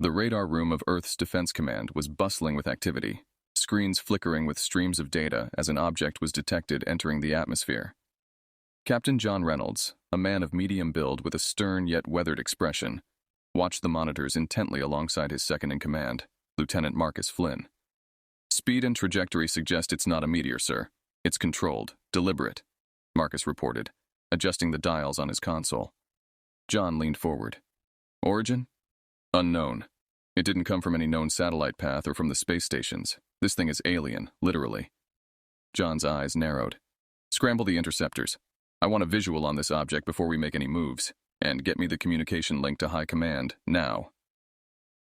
The radar room of Earth's Defense Command was bustling with activity, screens flickering with streams of data as an object was detected entering the atmosphere. Captain John Reynolds, a man of medium build with a stern yet weathered expression, watched the monitors intently alongside his second-in-command, Lieutenant Marcus Flynn. "Speed and trajectory suggest it's not a meteor, sir. It's controlled, deliberate," Marcus reported, adjusting the dials on his console. John leaned forward. "Origin? Unknown. It didn't come from any known satellite path or from the space stations. This thing is alien, literally." John's eyes narrowed. "Scramble the interceptors. I want a visual on this object before we make any moves, and get me the communication link to High Command, now."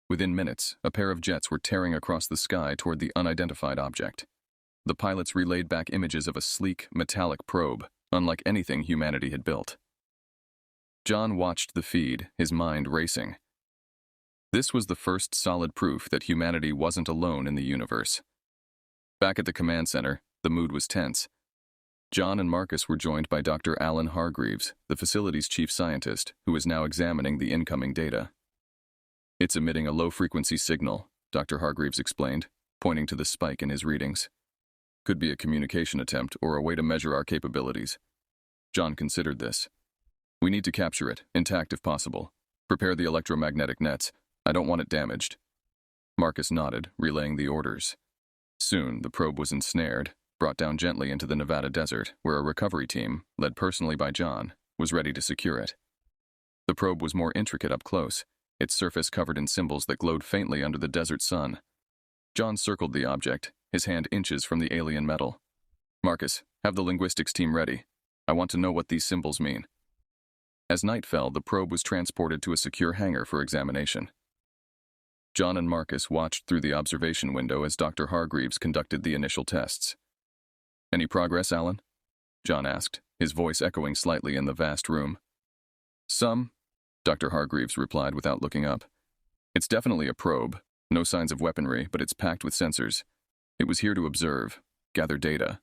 Within minutes, a pair of jets were tearing across the sky toward the unidentified object. The pilots relayed back images of a sleek, metallic probe, unlike anything humanity had built. John watched the feed, his mind racing. This was the first solid proof that humanity wasn't alone in the universe. Back at the command center, the mood was tense. John and Marcus were joined by Dr. Alan Hargreaves, the facility's chief scientist, who is now examining the incoming data. "It's emitting a low-frequency signal," Dr. Hargreaves explained, pointing to the spike in his readings. "Could be a communication attempt or a way to measure our capabilities." John considered this. "We need to capture it, intact if possible. Prepare the electromagnetic nets. I don't want it damaged." Marcus nodded, relaying the orders. Soon, the probe was ensnared, brought down gently into the Nevada desert, where a recovery team, led personally by John, was ready to secure it. The probe was more intricate up close, its surface covered in symbols that glowed faintly under the desert sun. John circled the object, his hand inches from the alien metal. "Marcus, have the linguistics team ready. I want to know what these symbols mean." As night fell, the probe was transported to a secure hangar for examination. John and Marcus watched through the observation window as Dr. Hargreaves conducted the initial tests. "Any progress, Alan?" John asked, his voice echoing slightly in the vast room. "Some," Dr. Hargreaves replied without looking up. "It's definitely a probe. No signs of weaponry, but it's packed with sensors. It was here to observe, gather data."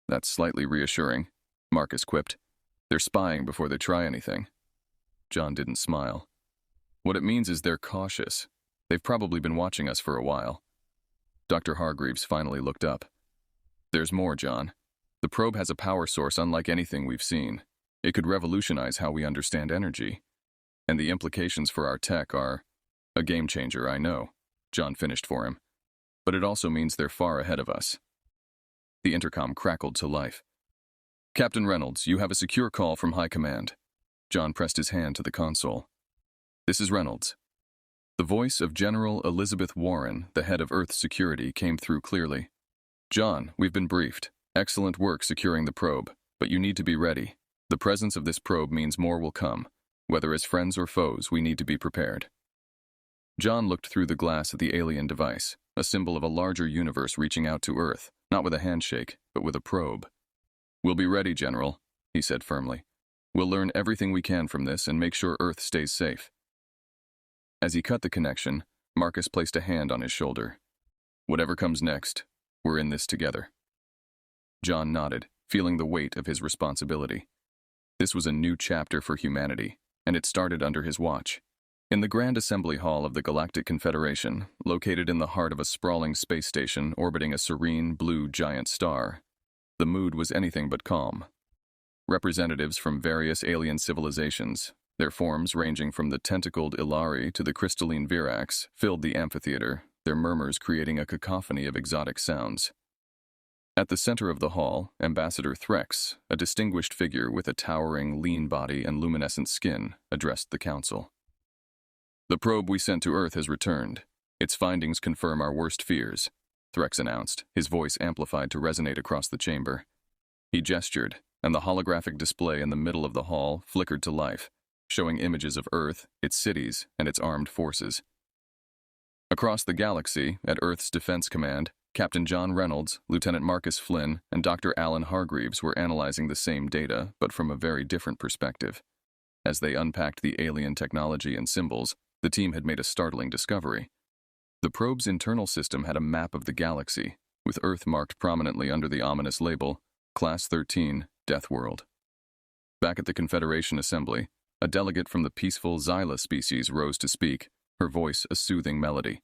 "That's slightly reassuring," Marcus quipped. "They're spying before they try anything." John didn't smile. "What it means is they're cautious. They've probably been watching us for a while." Dr. Hargreaves finally looked up. "There's more, John. The probe has a power source unlike anything we've seen. It could revolutionize how we understand energy. And the implications for our tech are a game changer, I know," John finished for him. "But it also means they're far ahead of us." The intercom crackled to life. "Captain Reynolds, you have a secure call from High Command." John pressed his hand to the console. "This is Reynolds." The voice of General Elizabeth Warren, the head of Earth Security, came through clearly. "John, we've been briefed. Excellent work securing the probe, but you need to be ready. The presence of this probe means more will come. Whether as friends or foes, we need to be prepared." John looked through the glass at the alien device, a symbol of a larger universe reaching out to Earth, not with a handshake, but with a probe. "We'll be ready, General," he said firmly. "We'll learn everything we can from this and make sure Earth stays safe." As he cut the connection, Marcus placed a hand on his shoulder. "Whatever comes next, we're in this together." John nodded, feeling the weight of his responsibility. This was a new chapter for humanity, and it started under his watch. In the Grand Assembly Hall of the Galactic Confederation, located in the heart of a sprawling space station orbiting a serene blue giant star, the mood was anything but calm. Representatives from various alien civilizations, their forms ranging from the tentacled Ilari to the crystalline Virax, filled the amphitheater, their murmurs creating a cacophony of exotic sounds. At the center of the hall, Ambassador Threx, a distinguished figure with a towering, lean body and luminescent skin, addressed the council. "The probe we sent to Earth has returned. Its findings confirm our worst fears," Threx announced, his voice amplified to resonate across the chamber. He gestured, and the holographic display in the middle of the hall flickered to life, showing images of Earth, its cities, and its armed forces. Across the galaxy, at Earth's Defense Command, Captain John Reynolds, Lieutenant Marcus Flynn, and Dr. Alan Hargreaves were analyzing the same data, but from a very different perspective. As they unpacked the alien technology and symbols, the team had made a startling discovery. The probe's internal system had a map of the galaxy, with Earth marked prominently under the ominous label, Class 13, Deathworld. Back at the Confederation Assembly, a delegate from the peaceful Xyla species rose to speak, her voice a soothing melody.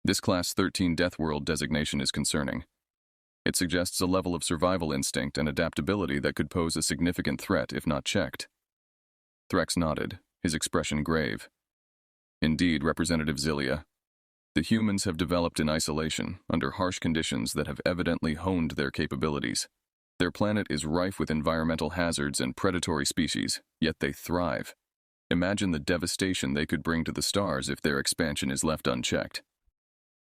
This Class 13 Deathworld designation is concerning. It suggests a level of survival instinct and adaptability that could pose a significant threat if not checked. Threx nodded, his expression grave. Indeed, Representative Zilia, the humans have developed in isolation, under harsh conditions that have evidently honed their capabilities. Their planet is rife with environmental hazards and predatory species, yet they thrive. Imagine the devastation they could bring to the stars if their expansion is left unchecked.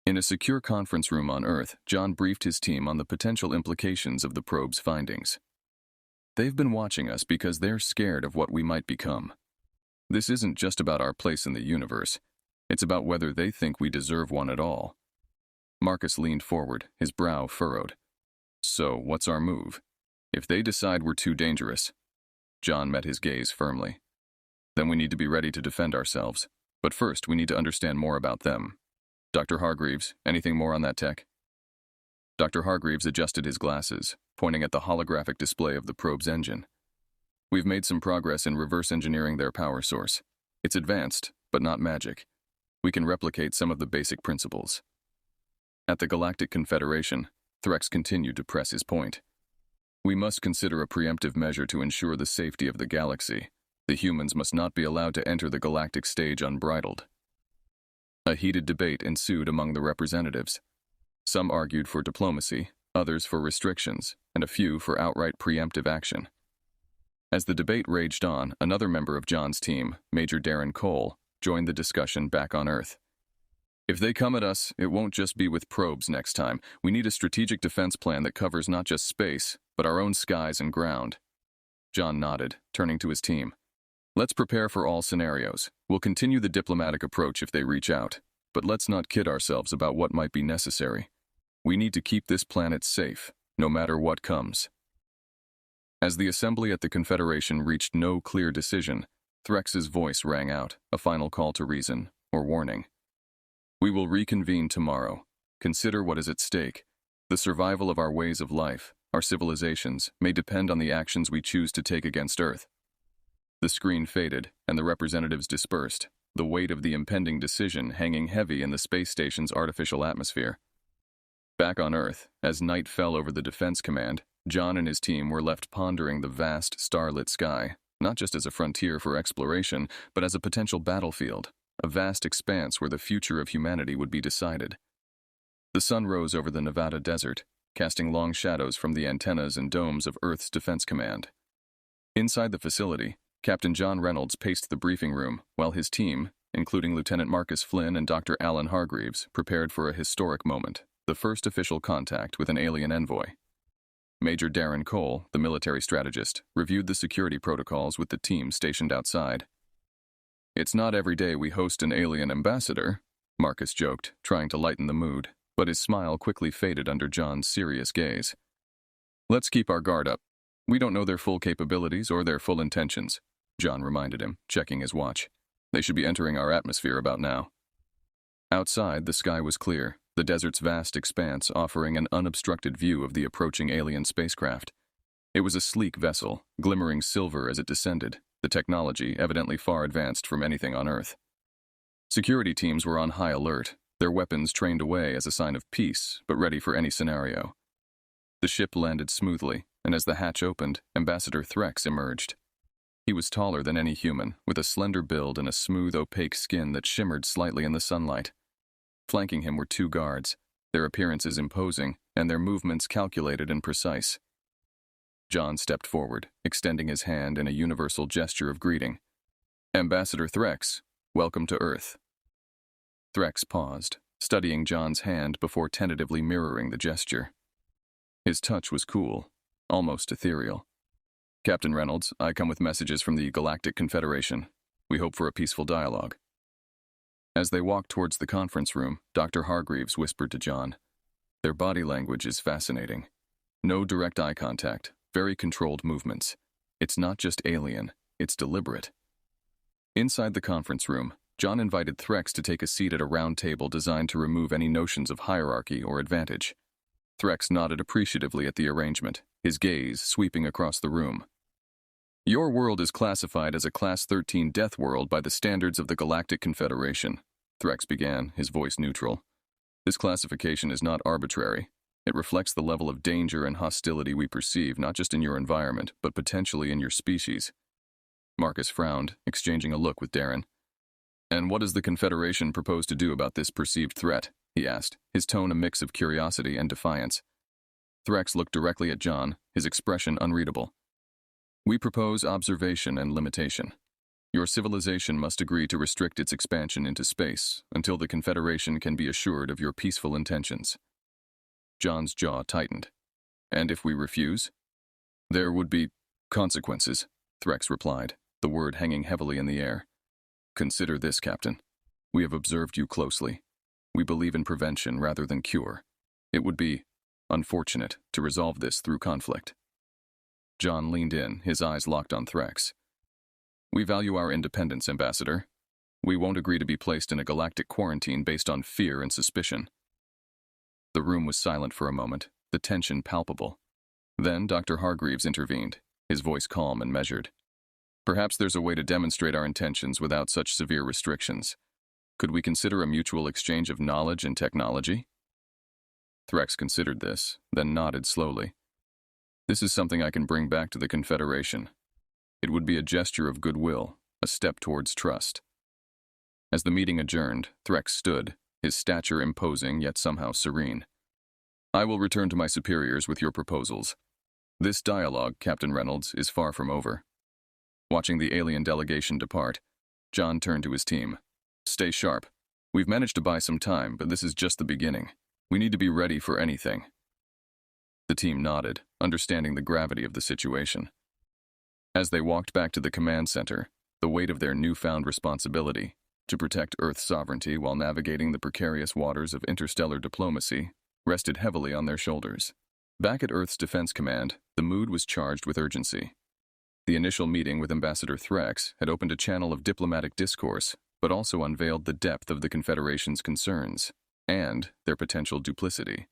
In a secure conference room on Earth, John briefed his team on the potential implications of the probe's findings. They've been watching us because they're scared of what we might become. This isn't just about our place in the universe. It's about whether they think we deserve one at all. Marcus leaned forward, his brow furrowed. So, what's our move? If they decide we're too dangerous, John met his gaze firmly. Then we need to be ready to defend ourselves. But first, we need to understand more about them. Dr. Hargreaves, anything more on that tech? Dr. Hargreaves adjusted his glasses, pointing at the holographic display of the probe's engine. We've made some progress in reverse engineering their power source. It's advanced, but not magic. We can replicate some of the basic principles. At the Galactic Confederation, Threx continued to press his point. We must consider a preemptive measure to ensure the safety of the galaxy. The humans must not be allowed to enter the galactic stage unbridled. A heated debate ensued among the representatives. Some argued for diplomacy, others for restrictions, and a few for outright preemptive action. As the debate raged on, another member of John's team, Major Darren Cole, joined the discussion back on Earth. If they come at us, it won't just be with probes next time. We need a strategic defense plan that covers not just space, but our own skies and ground. John nodded, turning to his team. Let's prepare for all scenarios. We'll continue the diplomatic approach if they reach out, but let's not kid ourselves about what might be necessary. We need to keep this planet safe, no matter what comes. As the assembly at the Confederation reached no clear decision, Threx's voice rang out, a final call to reason, or warning. We will reconvene tomorrow. Consider what is at stake. The survival of our ways of life, our civilizations, may depend on the actions we choose to take against Earth. The screen faded, and the representatives dispersed, the weight of the impending decision hanging heavy in the space station's artificial atmosphere. Back on Earth, as night fell over the Defense Command, John and his team were left pondering the vast, starlit sky, not just as a frontier for exploration, but as a potential battlefield, a vast expanse where the future of humanity would be decided. The sun rose over the Nevada desert, casting long shadows from the antennas and domes of Earth's Defense Command. Inside the facility, Captain John Reynolds paced the briefing room, while his team, including Lieutenant Marcus Flynn and Dr. Alan Hargreaves, prepared for a historic moment, the first official contact with an alien envoy. Major Darren Cole, the military strategist, reviewed the security protocols with the team stationed outside. It's not every day we host an alien ambassador, Marcus joked, trying to lighten the mood, but his smile quickly faded under John's serious gaze. Let's keep our guard up. We don't know their full capabilities or their full intentions, John reminded him, checking his watch. They should be entering our atmosphere about now. Outside, the sky was clear, the desert's vast expanse offering an unobstructed view of the approaching alien spacecraft. It was a sleek vessel, glimmering silver as it descended, the technology evidently far advanced from anything on Earth. Security teams were on high alert, their weapons trained away as a sign of peace, but ready for any scenario. The ship landed smoothly, and as the hatch opened, Ambassador Threx emerged. He was taller than any human, with a slender build and a smooth, opaque skin that shimmered slightly in the sunlight. Flanking him were two guards, their appearances imposing, and their movements calculated and precise. John stepped forward, extending his hand in a universal gesture of greeting. Ambassador Threx, welcome to Earth. Threx paused, studying John's hand before tentatively mirroring the gesture. His touch was cool, almost ethereal. Captain Reynolds, I come with messages from the Galactic Confederation. We hope for a peaceful dialogue. As they walked towards the conference room, Dr. Hargreaves whispered to John. Their body language is fascinating. No direct eye contact, very controlled movements. It's not just alien, it's deliberate. Inside the conference room, John invited Threx to take a seat at a round table designed to remove any notions of hierarchy or advantage. Threx nodded appreciatively at the arrangement, his gaze sweeping across the room. Your world is classified as a Class 13 Deathworld by the standards of the Galactic Confederation. Threx began, his voice neutral. "This classification is not arbitrary. It reflects the level of danger and hostility we perceive not just in your environment, but potentially in your species." Marcus frowned, exchanging a look with Darren. "And what does the Confederation propose to do about this perceived threat?" he asked, his tone a mix of curiosity and defiance. Threx looked directly at John, his expression unreadable. "We propose observation and limitation. Your civilization must agree to restrict its expansion into space until the Confederation can be assured of your peaceful intentions." John's jaw tightened. "And if we refuse?" "There would be consequences," Threx replied, the word hanging heavily in the air. "Consider this, Captain. We have observed you closely. We believe in prevention rather than cure. It would be unfortunate to resolve this through conflict." John leaned in, his eyes locked on Threx. "We value our independence, Ambassador. We won't agree to be placed in a galactic quarantine based on fear and suspicion." The room was silent for a moment, the tension palpable. Then Dr. Hargreaves intervened, his voice calm and measured. "Perhaps there's a way to demonstrate our intentions without such severe restrictions. Could we consider a mutual exchange of knowledge and technology?" Threx considered this, then nodded slowly. "This is something I can bring back to the Confederation. It would be a gesture of goodwill, a step towards trust." As the meeting adjourned, Threx stood, his stature imposing yet somehow serene. "I will return to my superiors with your proposals. This dialogue, Captain Reynolds, is far from over." Watching the alien delegation depart, John turned to his team. "Stay sharp. We've managed to buy some time, but this is just the beginning. We need to be ready for anything." The team nodded, understanding the gravity of the situation. As they walked back to the command center, the weight of their newfound responsibility to protect Earth's sovereignty while navigating the precarious waters of interstellar diplomacy rested heavily on their shoulders. Back at Earth's Defense Command, the mood was charged with urgency. The initial meeting with Ambassador Threx had opened a channel of diplomatic discourse, but also unveiled the depth of the Confederation's concerns and their potential duplicity.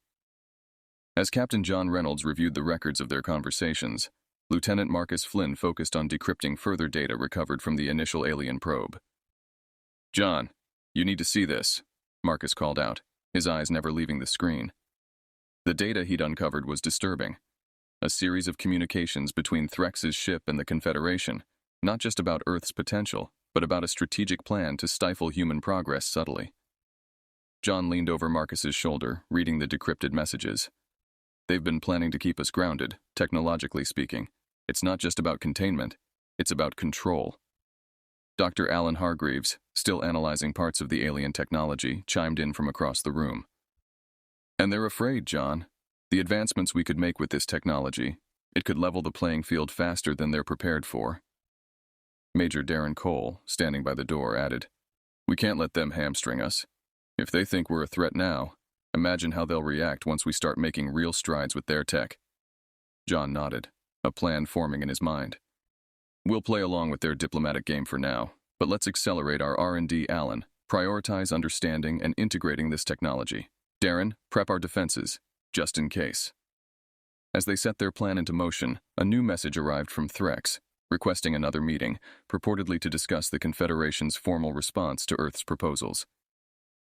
As Captain John Reynolds reviewed the records of their conversations, Lieutenant Marcus Flynn focused on decrypting further data recovered from the initial alien probe. "John, you need to see this," Marcus called out, his eyes never leaving the screen. The data he'd uncovered was disturbing. A series of communications between Threx's ship and the Confederation, not just about Earth's potential, but about a strategic plan to stifle human progress subtly. John leaned over Marcus's shoulder, reading the decrypted messages. "They've been planning to keep us grounded, technologically speaking. It's not just about containment, it's about control." Dr. Alan Hargreaves, still analyzing parts of the alien technology, chimed in from across the room. "And they're afraid, John. The advancements we could make with this technology, it could level the playing field faster than they're prepared for." Major Darren Cole, standing by the door, added, "We can't let them hamstring us. If they think we're a threat now, imagine how they'll react once we start making real strides with their tech." John nodded, a plan forming in his mind. "We'll play along with their diplomatic game for now, but let's accelerate our R&D, Alan, prioritize understanding and integrating this technology. Darren, prep our defenses, just in case." As they set their plan into motion, a new message arrived from Threx, requesting another meeting, purportedly to discuss the Confederation's formal response to Earth's proposals.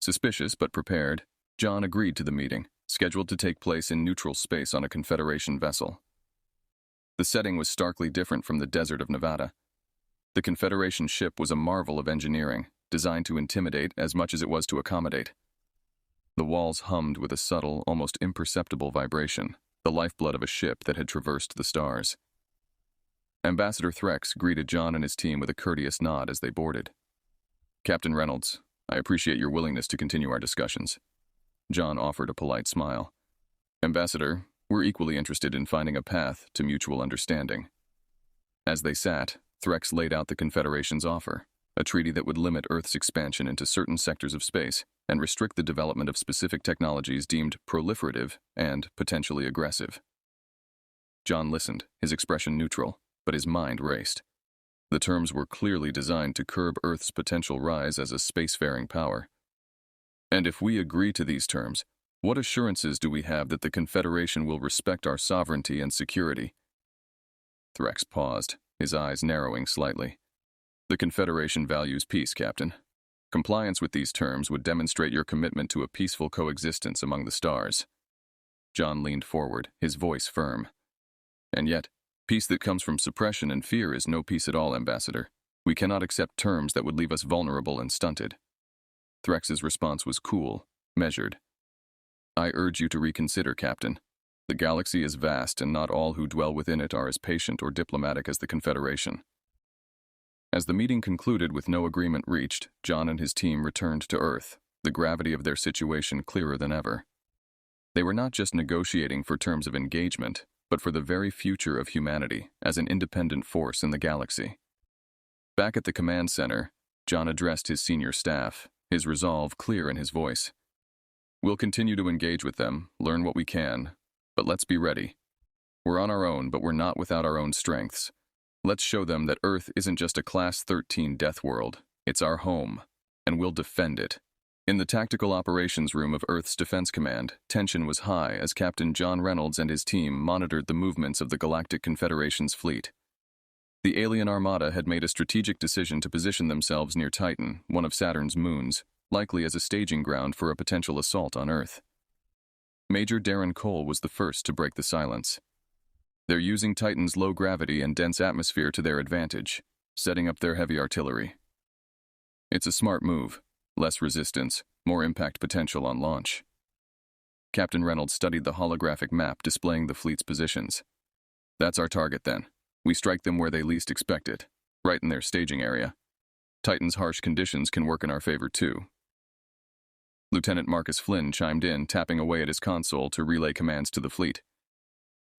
Suspicious but prepared, John agreed to the meeting, scheduled to take place in neutral space on a Confederation vessel. The setting was starkly different from the desert of Nevada. The Confederation ship was a marvel of engineering, designed to intimidate as much as it was to accommodate. The walls hummed with a subtle, almost imperceptible vibration, the lifeblood of a ship that had traversed the stars. Ambassador Threx greeted John and his team with a courteous nod as they boarded. "Captain Reynolds, I appreciate your willingness to continue our discussions." John offered a polite smile. "Ambassador, we're equally interested in finding a path to mutual understanding." As they sat, Threx laid out the Confederation's offer, a treaty that would limit Earth's expansion into certain sectors of space and restrict the development of specific technologies deemed proliferative and potentially aggressive. John listened, his expression neutral, but his mind raced. The terms were clearly designed to curb Earth's potential rise as a spacefaring power. "And if we agree to these terms, what assurances do we have that the Confederation will respect our sovereignty and security?" Threx paused, his eyes narrowing slightly. "The Confederation values peace, Captain. Compliance with these terms would demonstrate your commitment to a peaceful coexistence among the stars. John leaned forward, his voice firm. And yet, peace that comes from suppression and fear is no peace at all, Ambassador. We cannot accept terms that would leave us vulnerable and stunted. Threx's response was cool, measured. I urge you to reconsider, Captain. The galaxy is vast, and not all who dwell within it are as patient or diplomatic as the Confederation. As the meeting concluded with no agreement reached, John and his team returned to Earth, the gravity of their situation clearer than ever. They were not just negotiating for terms of engagement, but for the very future of humanity as an independent force in the galaxy. Back at the command center, John addressed his senior staff, his resolve clear in his voice. We'll continue to engage with them, learn what we can, but let's be ready. We're on our own, but we're not without our own strengths. Let's show them that Earth isn't just a Class 13 Deathworld, it's our home, and we'll defend it. In the tactical operations room of Earth's Defense Command, tension was high as Captain John Reynolds and his team monitored the movements of the Galactic Confederation's fleet. The alien armada had made a strategic decision to position themselves near Titan, one of Saturn's moons, likely as a staging ground for a potential assault on Earth. Major Darren Cole was the first to break the silence. They're using Titan's low gravity and dense atmosphere to their advantage, setting up their heavy artillery. It's a smart move. Less resistance, more impact potential on launch. Captain Reynolds studied the holographic map displaying the fleet's positions. That's our target then. We strike them where they least expect it, right in their staging area. Titan's harsh conditions can work in our favor too. Lieutenant Marcus Flynn chimed in, tapping away at his console to relay commands to the fleet.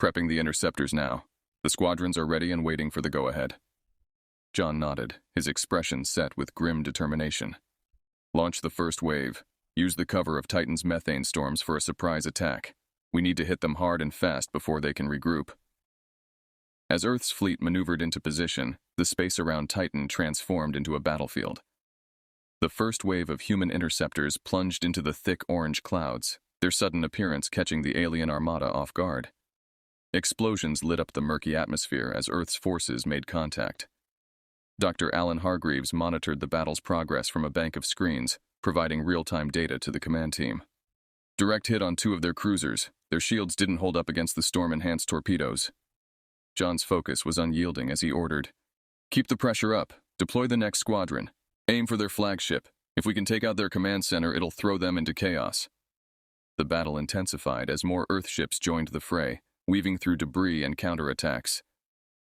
Prepping the interceptors now. The squadrons are ready and waiting for the go-ahead. John nodded, his expression set with grim determination. Launch the first wave. Use the cover of Titan's methane storms for a surprise attack. We need to hit them hard and fast before they can regroup. As Earth's fleet maneuvered into position, the space around Titan transformed into a battlefield. The first wave of human interceptors plunged into the thick orange clouds, their sudden appearance catching the alien armada off guard. Explosions lit up the murky atmosphere as Earth's forces made contact. Dr. Alan Hargreaves monitored the battle's progress from a bank of screens, providing real-time data to the command team. Direct hit on 2 of their cruisers. Their shields didn't hold up against the storm-enhanced torpedoes. John's focus was unyielding as he ordered, "Keep the pressure up. Deploy the next squadron. Aim for their flagship. If we can take out their command center, it'll throw them into chaos." The battle intensified as more Earth ships joined the fray, weaving through debris and counterattacks.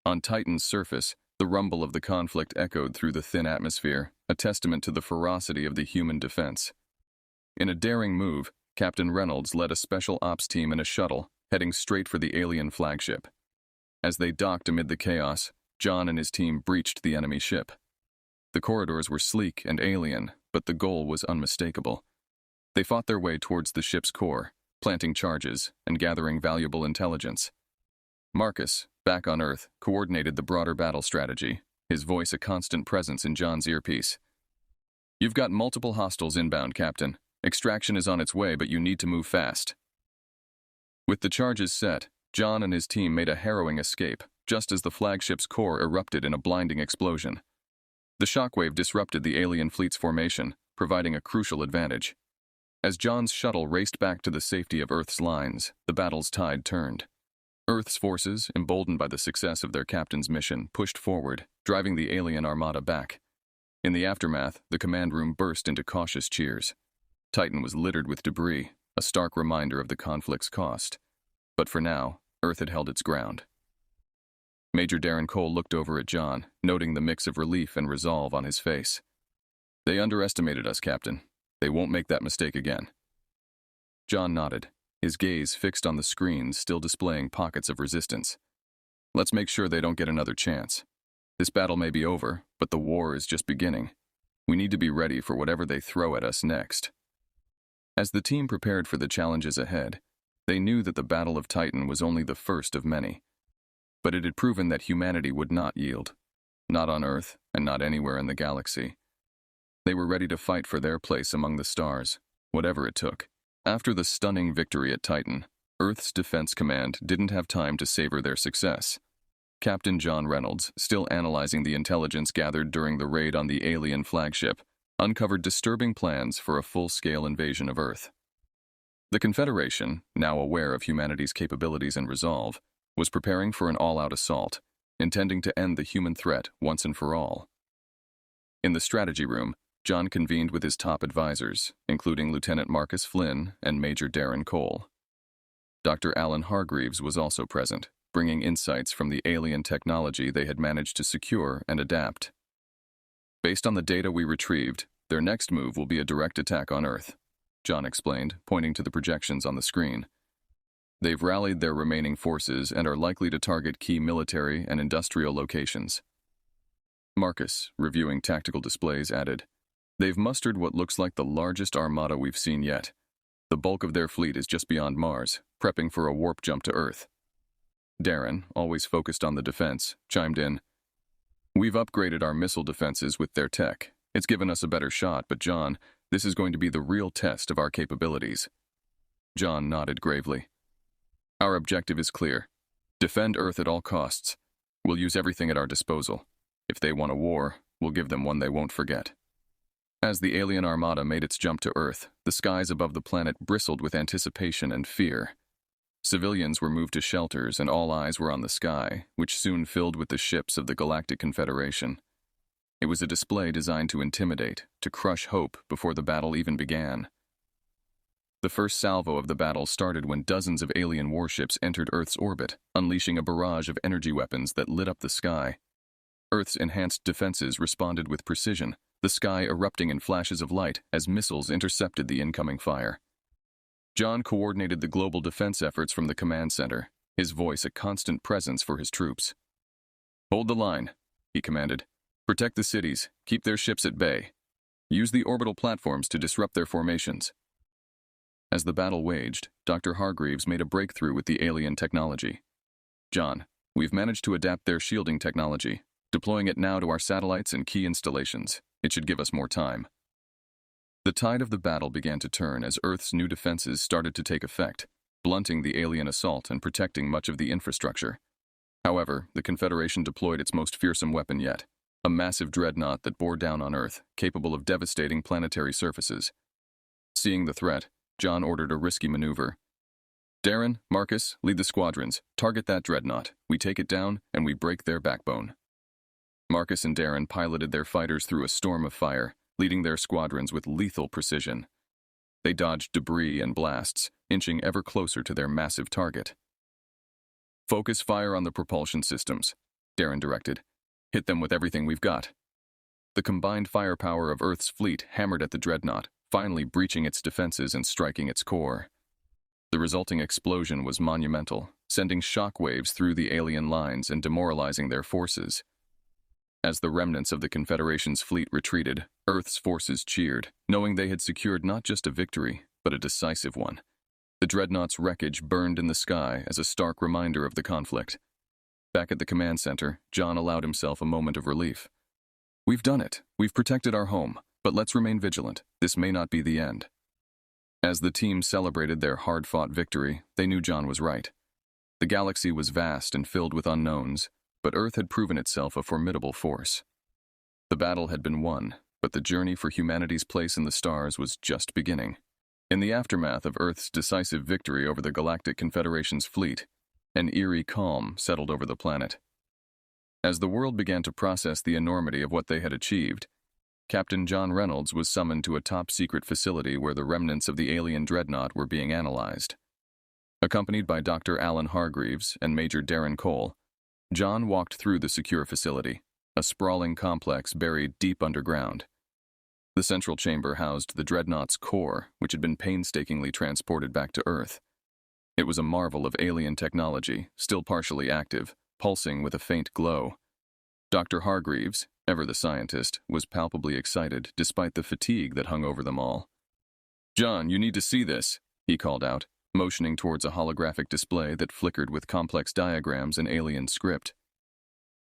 On Titan's surface, the rumble of the conflict echoed through the thin atmosphere, a testament to the ferocity of the human defense. In a daring move, Captain Reynolds led a special ops team in a shuttle, heading straight for the alien flagship. As they docked amid the chaos, John and his team breached the enemy ship. The corridors were sleek and alien, but the goal was unmistakable. They fought their way towards the ship's core, planting charges and gathering valuable intelligence. Marcus, back on Earth, coordinated the broader battle strategy, his voice a constant presence in John's earpiece. "You've got multiple hostiles inbound, Captain. Extraction is on its way, but you need to move fast." With the charges set, John and his team made a harrowing escape, just as the flagship's core erupted in a blinding explosion. The shockwave disrupted the alien fleet's formation, providing a crucial advantage. As John's shuttle raced back to the safety of Earth's lines, the battle's tide turned. Earth's forces, emboldened by the success of their captain's mission, pushed forward, driving the alien armada back. In the aftermath, the command room burst into cautious cheers. Titan was littered with debris, a stark reminder of the conflict's cost. But for now, Earth had held its ground. Major Darren Cole looked over at John, noting the mix of relief and resolve on his face. "They underestimated us, Captain. They won't make that mistake again." John nodded, his gaze fixed on the screens still displaying pockets of resistance. "Let's make sure they don't get another chance. This battle may be over, but the war is just beginning. We need to be ready for whatever they throw at us next." As the team prepared for the challenges ahead, they knew that the Battle of Titan was only the first of many. But it had proven that humanity would not yield. Not on Earth, and not anywhere in the galaxy. They were ready to fight for their place among the stars, whatever it took. After the stunning victory at Titan, Earth's Defense Command didn't have time to savor their success. Captain John Reynolds, still analyzing the intelligence gathered during the raid on the alien flagship, uncovered disturbing plans for a full-scale invasion of Earth. The Confederation, now aware of humanity's capabilities and resolve, was preparing for an all-out assault, intending to end the human threat once and for all. In the strategy room, John convened with his top advisors, including Lieutenant Marcus Flynn and Major Darren Cole. Dr. Alan Hargreaves was also present, bringing insights from the alien technology they had managed to secure and adapt. Based on the data we retrieved, their next move will be a direct attack on Earth, John explained, pointing to the projections on the screen. They've rallied their remaining forces and are likely to target key military and industrial locations. Marcus, reviewing tactical displays, added, "They've mustered what looks like the largest armada we've seen yet. The bulk of their fleet is just beyond Mars, prepping for a warp jump to Earth." Darren, always focused on the defense, chimed in, "We've upgraded our missile defenses with their tech. It's given us a better shot, but John, this is going to be the real test of our capabilities." John nodded gravely. "Our objective is clear. Defend Earth at all costs. We'll use everything at our disposal. If they want a war, we'll give them one they won't forget." As the alien armada made its jump to Earth, the skies above the planet bristled with anticipation and fear. Civilians were moved to shelters and all eyes were on the sky, which soon filled with the ships of the Galactic Confederation. It was a display designed to intimidate, to crush hope before the battle even began. The first salvo of the battle started when dozens of alien warships entered Earth's orbit, unleashing a barrage of energy weapons that lit up the sky. Earth's enhanced defenses responded with precision, the sky erupting in flashes of light as missiles intercepted the incoming fire. John coordinated the global defense efforts from the command center, his voice a constant presence for his troops. "Hold the line," he commanded. "Protect the cities, keep their ships at bay. Use the orbital platforms to disrupt their formations." As the battle waged, Dr. Hargreaves made a breakthrough with the alien technology. "John, we've managed to adapt their shielding technology, deploying it now to our satellites and key installations. It should give us more time." The tide of the battle began to turn as Earth's new defenses started to take effect, blunting the alien assault and protecting much of the infrastructure. However, the Confederation deployed its most fearsome weapon yet, a massive dreadnought that bore down on Earth, capable of devastating planetary surfaces. Seeing the threat, John ordered a risky maneuver. "Darren, Marcus, lead the squadrons. Target that dreadnought. We take it down, and we break their backbone." Marcus and Darren piloted their fighters through a storm of fire, leading their squadrons with lethal precision. They dodged debris and blasts, inching ever closer to their massive target. "Focus fire on the propulsion systems," Darren directed. "Hit them with everything we've got." The combined firepower of Earth's fleet hammered at the dreadnought, finally breaching its defenses and striking its core. The resulting explosion was monumental, sending shockwaves through the alien lines and demoralizing their forces. As the remnants of the Confederation's fleet retreated, Earth's forces cheered, knowing they had secured not just a victory, but a decisive one. The dreadnought's wreckage burned in the sky as a stark reminder of the conflict. Back at the command center, John allowed himself a moment of relief. "We've done it. We've protected our home, but let's remain vigilant. This may not be the end." As the team celebrated their hard-fought victory, they knew John was right. The galaxy was vast and filled with unknowns, but Earth had proven itself a formidable force. The battle had been won, but the journey for humanity's place in the stars was just beginning. In the aftermath of Earth's decisive victory over the Galactic Confederation's fleet, an eerie calm settled over the planet. As the world began to process the enormity of what they had achieved, Captain John Reynolds was summoned to a top-secret facility where the remnants of the alien dreadnought were being analyzed. Accompanied by Dr. Alan Hargreaves and Major Darren Cole, John walked through the secure facility, a sprawling complex buried deep underground. The central chamber housed the dreadnought's core, which had been painstakingly transported back to Earth. It was a marvel of alien technology, still partially active, pulsing with a faint glow. Dr. Hargreaves, ever the scientist, was palpably excited despite the fatigue that hung over them all. "John, you need to see this," he called out, motioning towards a holographic display that flickered with complex diagrams and alien script.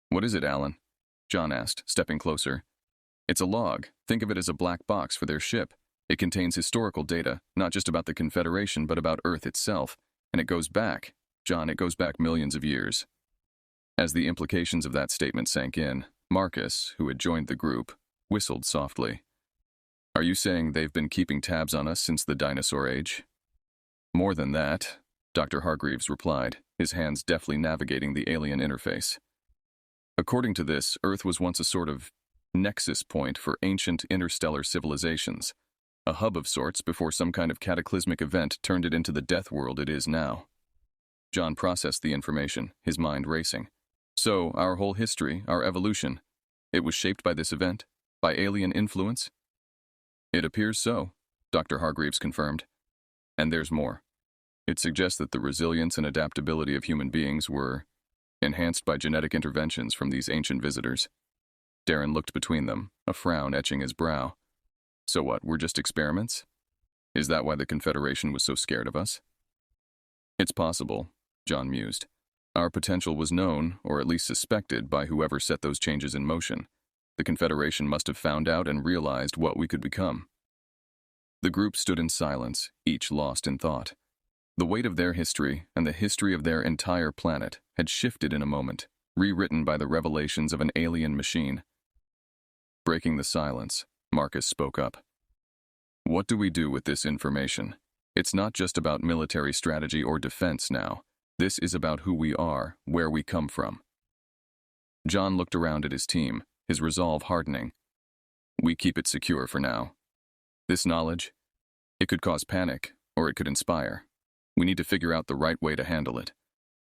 "What is it, Alan?" John asked, stepping closer. "It's a log. Think of it as a black box for their ship. It contains historical data, not just about the Confederation, but about Earth itself. And it goes back, John, it goes back millions of years." As the implications of that statement sank in, Marcus, who had joined the group, whistled softly. Are you saying they've been keeping tabs on us since the dinosaur age? More than that, Dr. Hargreaves replied, his hands deftly navigating the alien interface. According to this, Earth was once a sort of nexus point for ancient interstellar civilizations, a hub of sorts before some kind of cataclysmic event turned it into the Deathworld it is now. John processed the information, his mind racing. So, our whole history, our evolution, it was shaped by this event? By alien influence? It appears so, Dr. Hargreaves confirmed. And there's more. It suggests that the resilience and adaptability of human beings were enhanced by genetic interventions from these ancient visitors. Darren looked between them, a frown etching his brow. So what, we're just experiments? Is that why the Confederation was so scared of us? It's possible, John mused. Our potential was known, or at least suspected, by whoever set those changes in motion. The Confederation must have found out and realized what we could become. The group stood in silence, each lost in thought. The weight of their history, and the history of their entire planet, had shifted in a moment, rewritten by the revelations of an alien machine. Breaking the silence, Marcus spoke up. What do we do with this information? It's not just about military strategy or defense now. This is about who we are, where we come from. John looked around at his team, his resolve hardening. We keep it secure for now. This knowledge, it could cause panic, or it could inspire. We need to figure out the right way to handle it.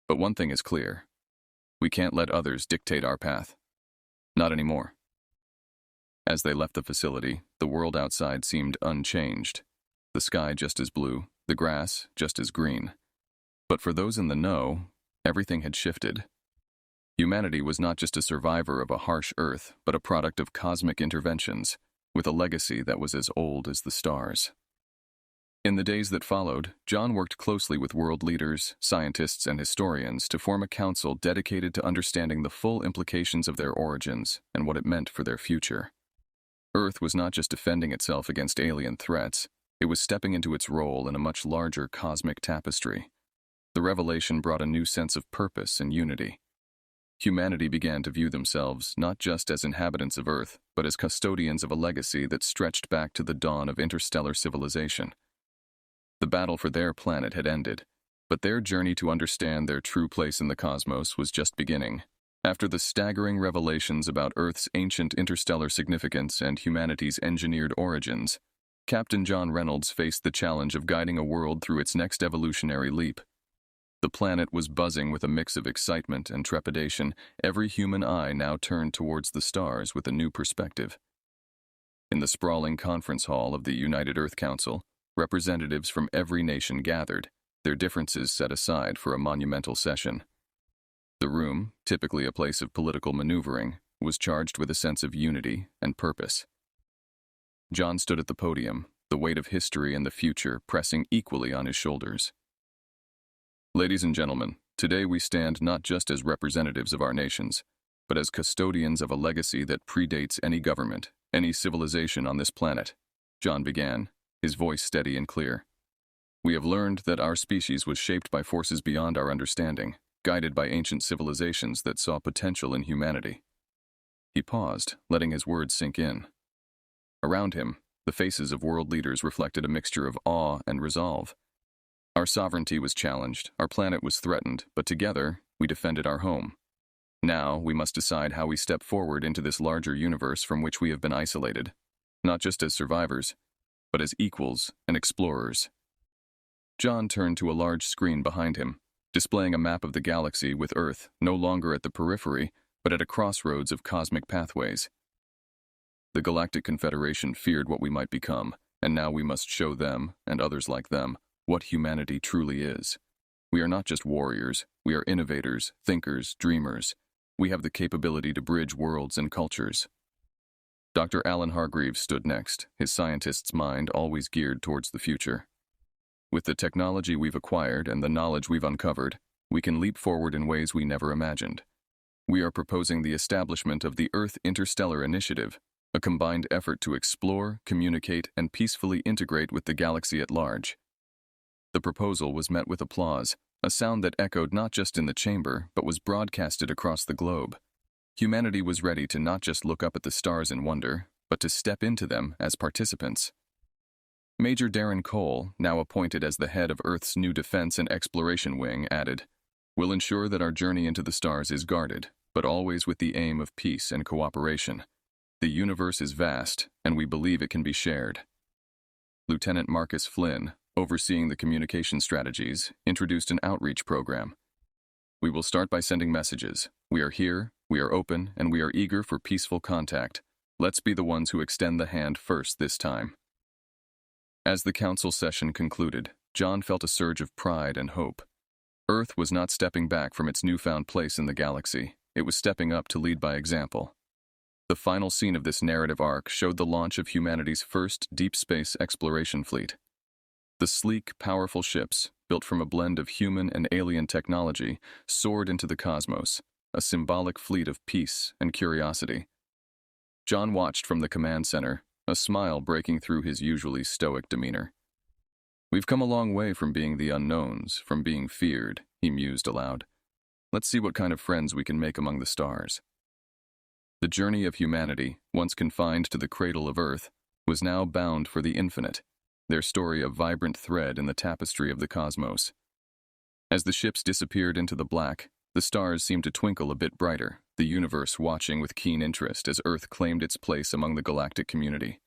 But one thing is clear. We can't let others dictate our path. Not anymore. As they left the facility, the world outside seemed unchanged. The sky just as blue, the grass just as green. But for those in the know, everything had shifted. Humanity was not just a survivor of a harsh Earth, but a product of cosmic interventions, with a legacy that was as old as the stars. In the days that followed, John worked closely with world leaders, scientists, and historians to form a council dedicated to understanding the full implications of their origins and what it meant for their future. Earth was not just defending itself against alien threats, it was stepping into its role in a much larger cosmic tapestry. The revelation brought a new sense of purpose and unity. Humanity began to view themselves not just as inhabitants of Earth, but as custodians of a legacy that stretched back to the dawn of interstellar civilization. The battle for their planet had ended, but their journey to understand their true place in the cosmos was just beginning. After the staggering revelations about Earth's ancient interstellar significance and humanity's engineered origins, Captain John Reynolds faced the challenge of guiding a world through its next evolutionary leap. The planet was buzzing with a mix of excitement and trepidation. Every human eye now turned towards the stars with a new perspective. In the sprawling conference hall of the United Earth Council, representatives from every nation gathered, their differences set aside for a monumental session. The room, typically a place of political maneuvering, was charged with a sense of unity and purpose. John stood at the podium, the weight of history and the future pressing equally on his shoulders. Ladies and gentlemen, today we stand not just as representatives of our nations, but as custodians of a legacy that predates any government, any civilization on this planet. John began, his voice steady and clear. We have learned that our species was shaped by forces beyond our understanding, guided by ancient civilizations that saw potential in humanity. He paused, letting his words sink in. Around him, the faces of world leaders reflected a mixture of awe and resolve. Our sovereignty was challenged, our planet was threatened, but together, we defended our home. Now, we must decide how we step forward into this larger universe from which we have been isolated, not just as survivors, but as equals and explorers. John turned to a large screen behind him, displaying a map of the galaxy with Earth no longer at the periphery, but at a crossroads of cosmic pathways. The Galactic Confederation feared what we might become, and now we must show them, and others like them, what humanity truly is. We are not just warriors, we are innovators, thinkers, dreamers. We have the capability to bridge worlds and cultures. Dr. Alan Hargreaves stood next, his scientist's mind always geared towards the future. With the technology we've acquired and the knowledge we've uncovered, we can leap forward in ways we never imagined. We are proposing the establishment of the Earth Interstellar Initiative, a combined effort to explore, communicate, and peacefully integrate with the galaxy at large. The proposal was met with applause, a sound that echoed not just in the chamber, but was broadcasted across the globe. Humanity was ready to not just look up at the stars in wonder, but to step into them as participants. Major Darren Cole, now appointed as the head of Earth's new Defense and Exploration Wing, added, "We'll ensure that our journey into the stars is guarded, but always with the aim of peace and cooperation. The universe is vast, and we believe it can be shared." Lieutenant Marcus Flynn, overseeing the communication strategies, introduced an outreach program. "We will start by sending messages. We are here, we are open, and we are eager for peaceful contact. Let's be the ones who extend the hand first this time." As the council session concluded, John felt a surge of pride and hope. Earth was not stepping back from its newfound place in the galaxy. It was stepping up to lead by example. The final scene of this narrative arc showed the launch of humanity's first deep space exploration fleet. The sleek, powerful ships, built from a blend of human and alien technology, soared into the cosmos, a symbolic fleet of peace and curiosity. John watched from the command center, a smile breaking through his usually stoic demeanor. "We've come a long way from being the unknowns, from being feared," he mused aloud. "Let's see what kind of friends we can make among the stars." The journey of humanity, once confined to the cradle of Earth, was now bound for the infinite, their story a vibrant thread in the tapestry of the cosmos. As the ships disappeared into the black, the stars seemed to twinkle a bit brighter, the universe watching with keen interest as Earth claimed its place among the galactic community.